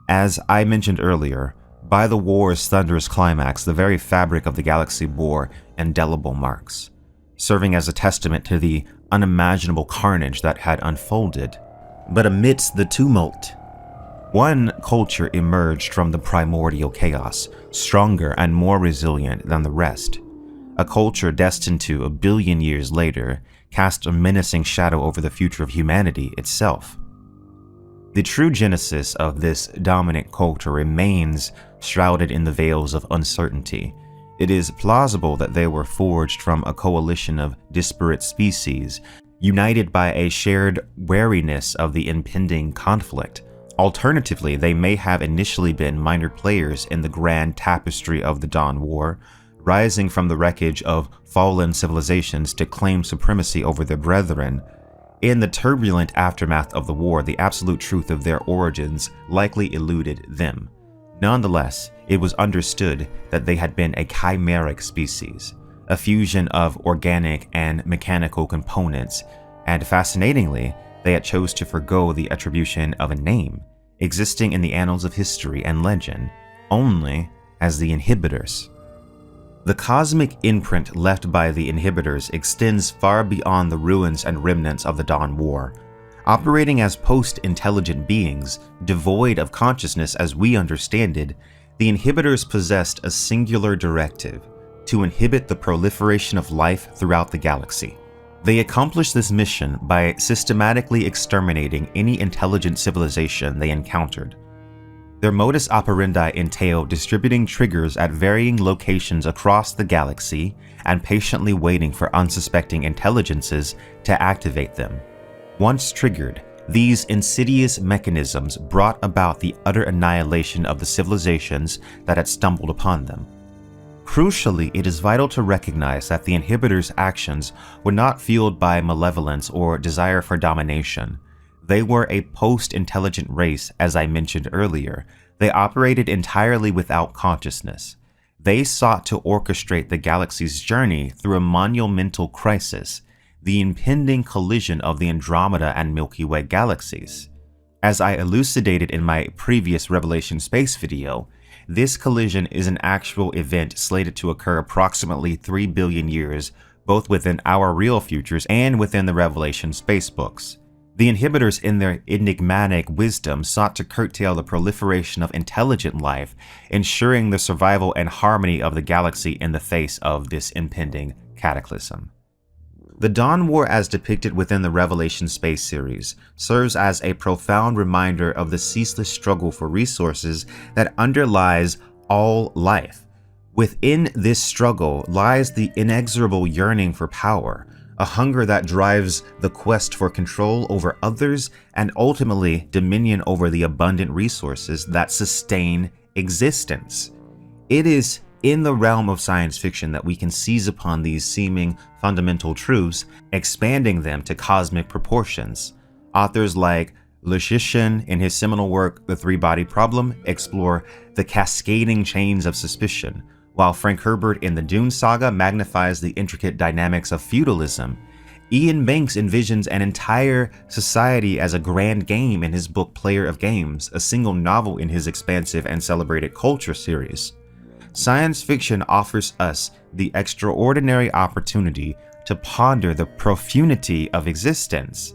As I mentioned earlier, by the war's thunderous climax, the very fabric of the galaxy bore indelible marks, serving as a testament to the unimaginable carnage that had unfolded. But amidst the tumult, one culture emerged from the primordial chaos, stronger and more resilient than the rest. A culture destined to, 1 billion years later, cast a menacing shadow over the future of humanity itself. The true genesis of this dominant culture remains shrouded in the veils of uncertainty. It is plausible that they were forged from a coalition of disparate species, united by a shared wariness of the impending conflict. Alternatively, they may have initially been minor players in the grand tapestry of the Dawn War, rising from the wreckage of fallen civilizations to claim supremacy over their brethren. In the turbulent aftermath of the war, the absolute truth of their origins likely eluded them. Nonetheless, it was understood that they had been a chimeric species, a fusion of organic and mechanical components, and fascinatingly, they had chose to forgo the attribution of a name, existing in the annals of history and legend, only as the Inhibitors. The cosmic imprint left by the Inhibitors extends far beyond the ruins and remnants of the Dawn War. Operating as post-intelligent beings, devoid of consciousness as we understand it, the Inhibitors possessed a singular directive: to inhibit the proliferation of life throughout the galaxy. They accomplished this mission by systematically exterminating any intelligent civilization they encountered. Their modus operandi entailed distributing triggers at varying locations across the galaxy and patiently waiting for unsuspecting intelligences to activate them. Once triggered, these insidious mechanisms brought about the utter annihilation of the civilizations that had stumbled upon them. Crucially, it is vital to recognize that the Inhibitors' actions were not fueled by malevolence or desire for domination. They were a post-intelligent race, as I mentioned earlier. They operated entirely without consciousness. They sought to orchestrate the galaxy's journey through a monumental crisis, the impending collision of the Andromeda and Milky Way galaxies. As I elucidated in my previous Revelation Space video, this collision is an actual event slated to occur approximately 3 billion years, both within our real futures and within the Revelation Space books. The Inhibitors, in their enigmatic wisdom, sought to curtail the proliferation of intelligent life, ensuring the survival and harmony of the galaxy in the face of this impending cataclysm. The Dawn War, as depicted within the Revelation Space series, serves as a profound reminder of the ceaseless struggle for resources that underlies all life. Within this struggle lies the inexorable yearning for power, a hunger that drives the quest for control over others and ultimately dominion over the abundant resources that sustain existence. It is in the realm of science fiction that we can seize upon these seeming fundamental truths, expanding them to cosmic proportions. Authors like Lucian, in his seminal work, The Three-Body Problem, explore the cascading chains of suspicion, while Frank Herbert in the Dune saga magnifies the intricate dynamics of feudalism. Ian Banks envisions an entire society as a grand game in his book Player of Games, a single novel in his expansive and celebrated Culture series. Science fiction offers us the extraordinary opportunity to ponder the profundity of existence,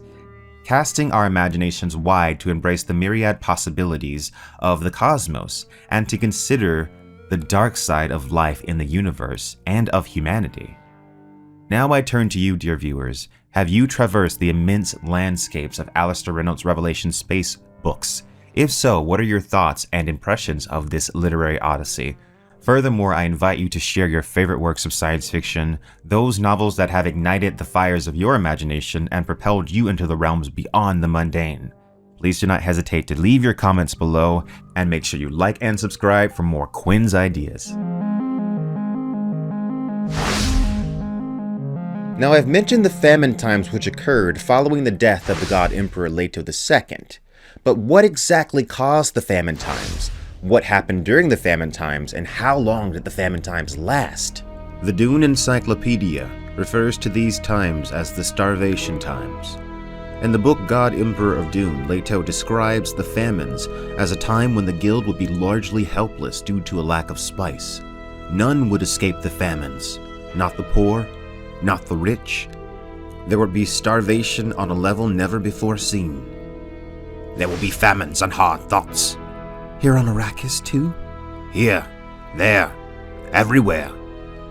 casting our imaginations wide to embrace the myriad possibilities of the cosmos and to consider the dark side of life in the universe and of humanity. Now I turn to you, dear viewers. Have you traversed the immense landscapes of Alastair Reynolds' Revelation space books? If so, what are your thoughts and impressions of this literary odyssey? Furthermore, I invite you to share your favorite works of science fiction, those novels that have ignited the fires of your imagination and propelled you into the realms beyond the mundane. Please do not hesitate to leave your comments below, and make sure you like and subscribe for more Quinn's ideas. Now, I've mentioned the famine times which occurred following the death of the god Emperor Leto II. But what exactly caused the famine times? What happened during the famine times, and how long did the famine times last? The Dune Encyclopedia refers to these times as the starvation times. In the book God Emperor of Dune, Leto describes the famines as a time when the guild would be largely helpless due to a lack of spice. None would escape the famines, not the poor, not the rich. There would be starvation on a level never before seen. There will be famines and hard thoughts. Here on Arrakis too? Here, there, everywhere.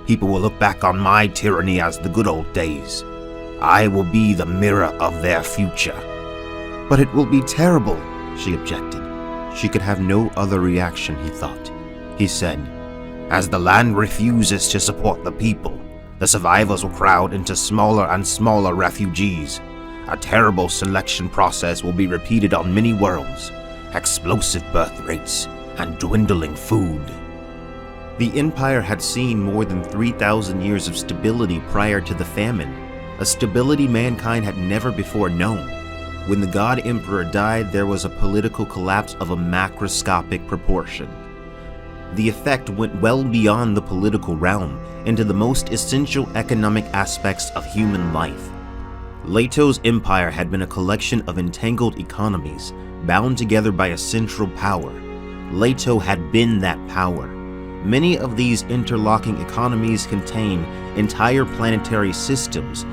People will look back on my tyranny as the good old days. I will be the mirror of their future. But it will be terrible, she objected. She could have no other reaction, he thought. He said, as the land refuses to support the people, the survivors will crowd into smaller and smaller refugees. A terrible selection process will be repeated on many worlds. Explosive birth rates and dwindling food. The Empire had seen more than 3,000 years of stability prior to the famine, a stability mankind had never before known. When the God Emperor died, there was a political collapse of a macroscopic proportion. The effect went well beyond the political realm into the most essential economic aspects of human life. Leto's empire had been a collection of entangled economies, bound together by a central power. Leto had been that power. Many of these interlocking economies contain entire planetary systems.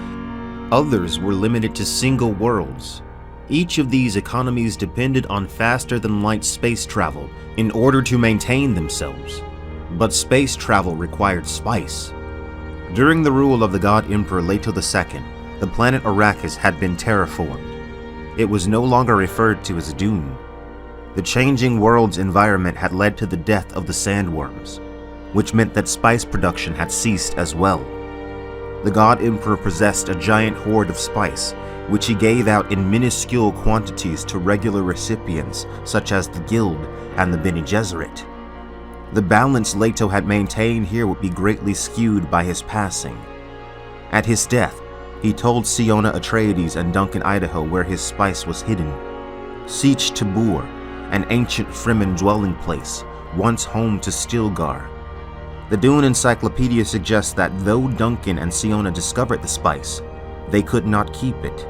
Others were limited to single worlds. Each of these economies depended on faster-than-light space travel in order to maintain themselves. But space travel required spice. During the rule of the God Emperor Leto II, the planet Arrakis had been terraformed. It was no longer referred to as Dune. The changing world's environment had led to the death of the sandworms, which meant that spice production had ceased as well. The God Emperor possessed a giant hoard of spice, which he gave out in minuscule quantities to regular recipients such as the Guild and the Bene Gesserit. The balance Leto had maintained here would be greatly skewed by his passing. At his death, he told Siona Atreides and Duncan Idaho where his spice was hidden. Sietch Tabor, an ancient Fremen dwelling place, once home to Stilgar. The Dune Encyclopedia suggests that though Duncan and Siona discovered the spice, they could not keep it.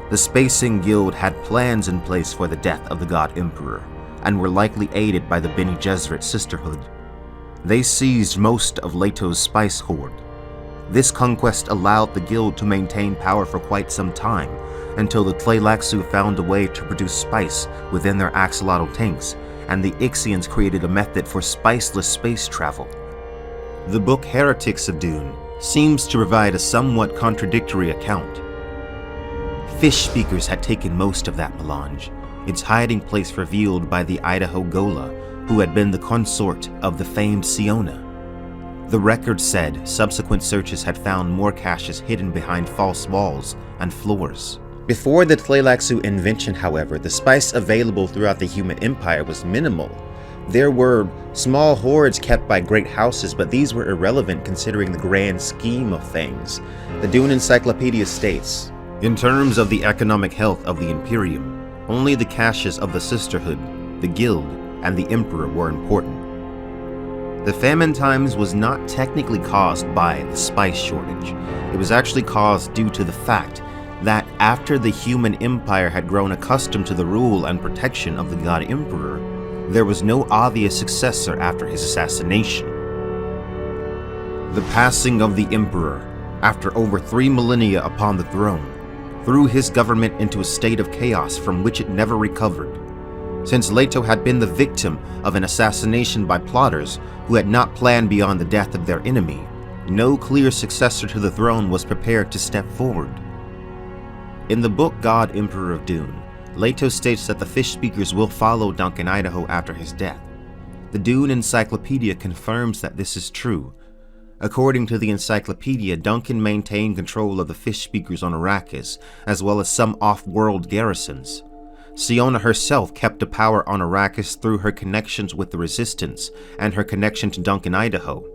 The Spacing Guild had plans in place for the death of the God Emperor, and were likely aided by the Bene Gesserit Sisterhood. They seized most of Leto's spice hoard. This conquest allowed the Guild to maintain power for quite some time, until the Tleilaxu found a way to produce spice within their axolotl tanks, and the Ixians created a method for spiceless space travel. The book Heretics of Dune seems to provide a somewhat contradictory account. Fish speakers had taken most of that melange, its hiding place revealed by the Idaho Gola, who had been the consort of the famed Siona. The record said subsequent searches had found more caches hidden behind false walls and floors. Before the Tleilaxu invention, however, the spice available throughout the human empire was minimal. There were small hoards kept by great houses, but these were irrelevant considering the grand scheme of things. The Dune Encyclopedia states, in terms of the economic health of the Imperium, Only the caches of the Sisterhood, the Guild, and the Emperor were important. The Famine Times was not technically caused by the spice shortage. It was actually caused due to the fact that after the human empire had grown accustomed to the rule and protection of the God Emperor, there was no obvious successor after his assassination. The passing of the Emperor, after over 3 millennia upon the throne, threw his government into a state of chaos from which it never recovered. Since Leto had been the victim of an assassination by plotters who had not planned beyond the death of their enemy, no clear successor to the throne was prepared to step forward. In the book God Emperor of Dune, Leto states that the fish speakers will follow Duncan Idaho after his death. The Dune Encyclopedia confirms that this is true. According to the encyclopedia, Duncan maintained control of the fish speakers on Arrakis, as well as some off-world garrisons. Siona herself kept the power on Arrakis through her connections with the Resistance and her connection to Duncan Idaho.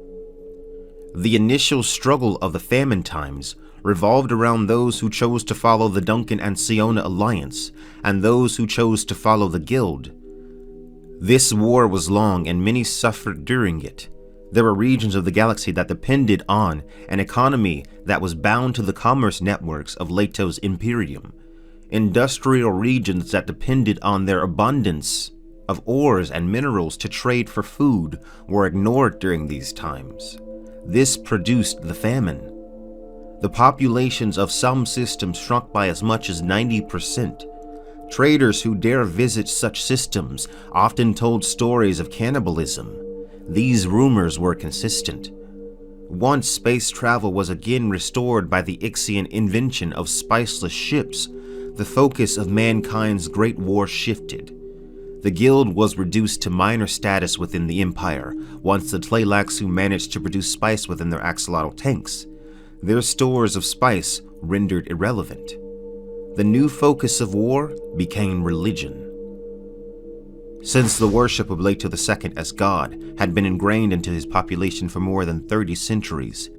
The initial struggle of the Famine Times revolved around those who chose to follow the Duncan and Siona alliance, and those who chose to follow the Guild. This war was long and many suffered during it. There were regions of the galaxy that depended on an economy that was bound to the commerce networks of Leto's Imperium. Industrial regions that depended on their abundance of ores and minerals to trade for food were ignored during these times. This produced the famine. The populations of some systems shrunk by as much as 90%. Traders who dare visit such systems often told stories of cannibalism. These rumors were consistent. Once space travel was again restored by the Ixian invention of spiceless ships, the focus of mankind's great war shifted. The Guild was reduced to minor status within the Empire once the Tleilaxu managed to produce spice within their axolotl tanks. Their stores of spice rendered irrelevant. The new focus of war became religion. Since the worship of Leto II as God had been ingrained into his population for more than 30 centuries,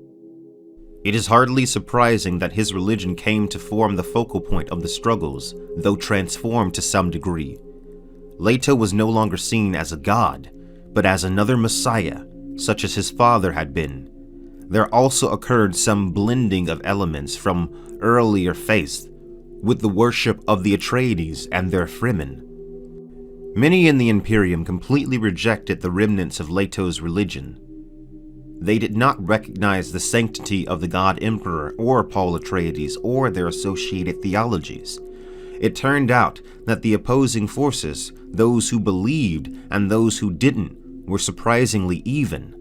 it is hardly surprising that his religion came to form the focal point of the struggles, though transformed to some degree. Leto was no longer seen as a god, but as another messiah, such as his father had been. There also occurred some blending of elements from earlier faiths with the worship of the Atreides and their Fremen. Many in the Imperium completely rejected the remnants of Leto's religion. They did not recognize the sanctity of the God Emperor or Paul Atreides or their associated theologies. It turned out that the opposing forces, those who believed and those who didn't, were surprisingly even.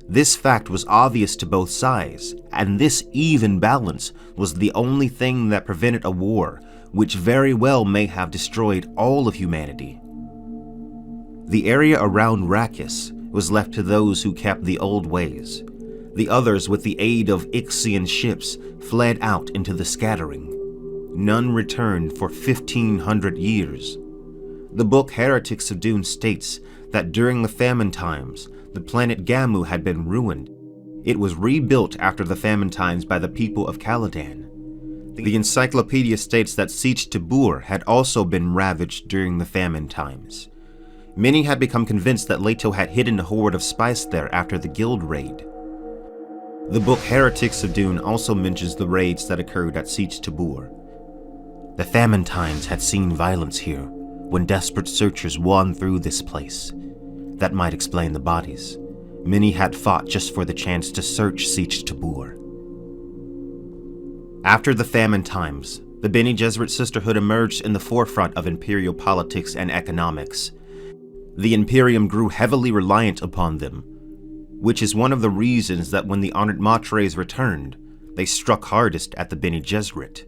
This fact was obvious to both sides, and this even balance was the only thing that prevented a war, which very well may have destroyed all of humanity. The area around Arrakis was left to those who kept the old ways. The others, with the aid of Ixian ships, fled out into the scattering. None returned for 1,500 years. The book Heretics of Dune states that during the Famine Times, the planet Gamu had been ruined. It was rebuilt after the Famine Times by the people of Caladan. The encyclopedia states that Sietch Tabor had also been ravaged during the Famine Times. Many had become convinced that Leto had hidden a hoard of spice there after the Guild raid. The book Heretics of Dune also mentions the raids that occurred at Sietch Tabor. The Famine Times had seen violence here when desperate searchers wandered through this place. That might explain the bodies. Many had fought just for the chance to search Sietch Tabor. After the Famine Times, the Bene Gesserit Sisterhood emerged in the forefront of imperial politics and economics. The Imperium grew heavily reliant upon them, which is one of the reasons that when the Honored Matres returned, they struck hardest at the Bene Gesserit.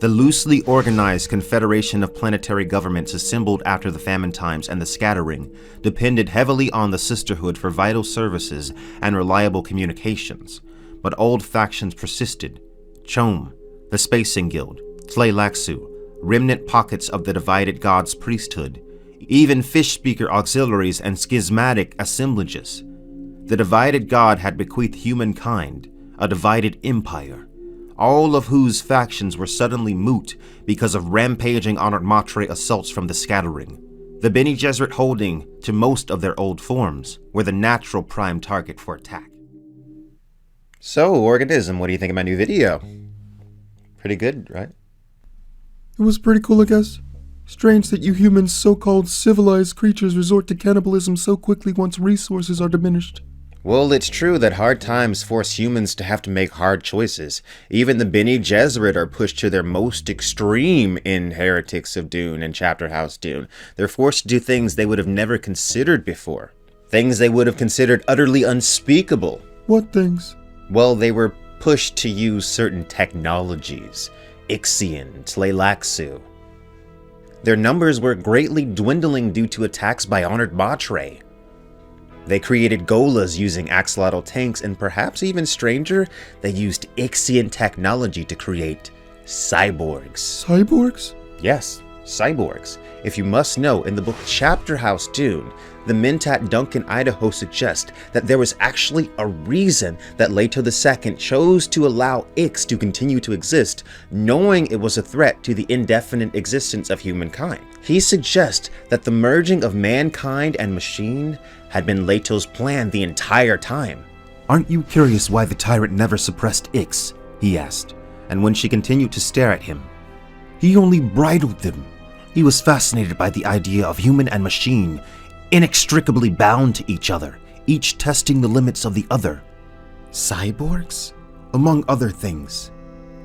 The loosely organized confederation of planetary governments assembled after the Famine Times and the Scattering depended heavily on the Sisterhood for vital services and reliable communications, but old factions persisted. Chom, the Spacing Guild, Tleilaxu, remnant pockets of the divided gods' priesthood, even fish-speaker auxiliaries and schismatic assemblages. The divided god had bequeathed humankind a divided empire. all of whose factions were suddenly moot because of rampaging Honored Matre assaults from the Scattering. The Bene Gesserit holding to most of their old forms were the natural prime target for attack. So, Organism, what do you think of my new video? Pretty good, right? It was pretty cool, I guess. Strange that you humans, so-called civilized creatures, resort to cannibalism so quickly once resources are diminished. Well, it's true that hard times force humans to have to make hard choices. Even the Bene Gesserit are pushed to their most extreme in Heretics of Dune and Chapter House Dune. They're forced to do things they would have never considered before. Things they would have considered utterly unspeakable. What things? Well, they were pushed to use certain technologies. Ixion, Tleilaxu. Their numbers were greatly dwindling due to attacks by Honored Matre. They created Golas using axolotl tanks, and perhaps even stranger, they used Ixion technology to create cyborgs. Cyborgs? Yes, cyborgs. If you must know, in the book Chapter House Dune, the Mentat Duncan Idaho suggest that there was actually a reason that Leto II chose to allow Ix to continue to exist, knowing it was a threat to the indefinite existence of humankind. He suggests that the merging of mankind and machine had been Leto's plan the entire time. "Aren't you curious why the tyrant never suppressed Ix?" he asked, and when she continued to stare at him, "He only bridled them. He was fascinated by the idea of human and machine inextricably bound to each other, each testing the limits of the other. Cyborgs? Among other things."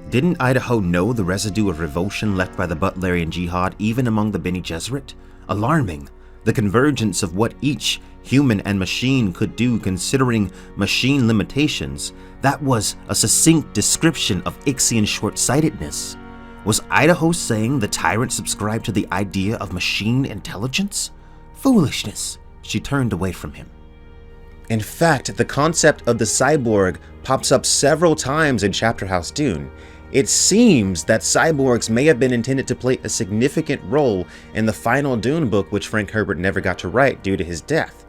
Didn't Idaho know the residue of revulsion left by the Butlerian Jihad even among the Bene Gesserit? Alarming, the convergence of what each human and machine could do considering machine limitations. That was a succinct description of Ixian short-sightedness. Was Idaho saying the tyrant subscribed to the idea of machine intelligence? Foolishness. She turned away from him. In fact, the concept of the cyborg pops up several times in Chapter House Dune. It seems that cyborgs may have been intended to play a significant role in the final Dune book, which Frank Herbert never got to write due to his death.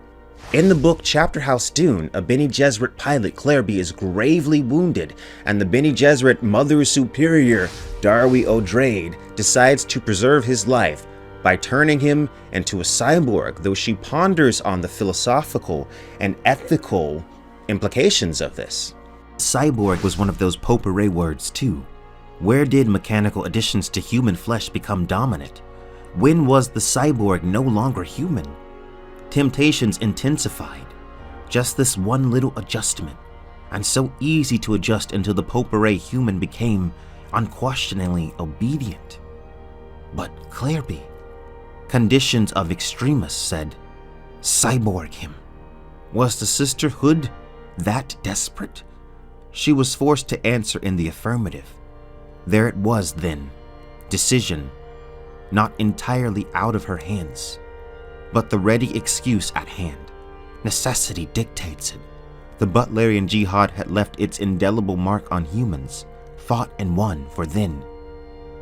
In the book Chapter House Dune, a Bene Gesserit pilot, Clairby, is gravely wounded, and the Bene Gesserit Mother Superior, Darwi O'Drade, decides to preserve his life by turning him into a cyborg, though she ponders on the philosophical and ethical implications of this. Cyborg was one of those potpourri words too. Where did mechanical additions to human flesh become dominant? When was the cyborg no longer human? Temptations intensified. Just this one little adjustment, and so easy to adjust until the potpourri human became unquestioningly obedient. But Clairby, conditions of extremis said, cyborg him. Was the sisterhood that desperate? She was forced to answer in the affirmative. There it was then, decision, not entirely out of her hands, but the ready excuse at hand. Necessity dictates it. The Butlerian Jihad had left its indelible mark on humans, fought and won for then.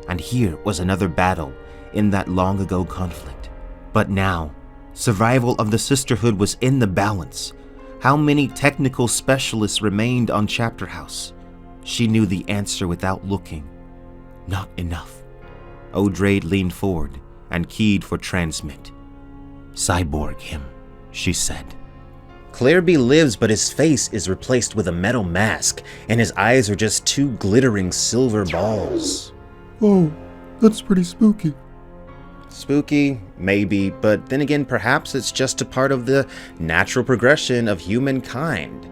And here was another battle in that long ago conflict. But now, survival of the sisterhood was in the balance. How many technical specialists remained on Chapter House? She knew the answer without looking. Not enough. O'Drade leaned forward and keyed for transmit. Cyborg him, she said. Clairby lives, but his face is replaced with a metal mask, and his eyes are just two glittering silver balls. Oh, that's pretty spooky. Spooky, maybe, but then again, perhaps it's just a part of the natural progression of humankind.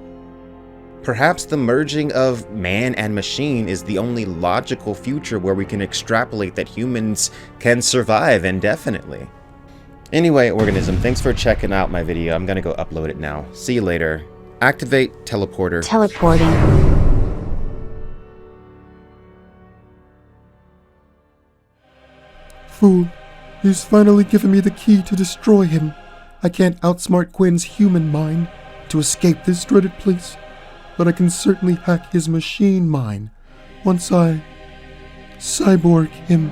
Perhaps the merging of man and machine is the only logical future where we can extrapolate that humans can survive indefinitely. Anyway, Organism, thanks for checking out my video. I'm gonna go upload it now. See you later. Activate teleporter. Teleporting. Fool. He's finally given me the key to destroy him. I can't outsmart Quinn's human mind to escape this dreaded place, but I can certainly hack his machine mind once I cyborg him.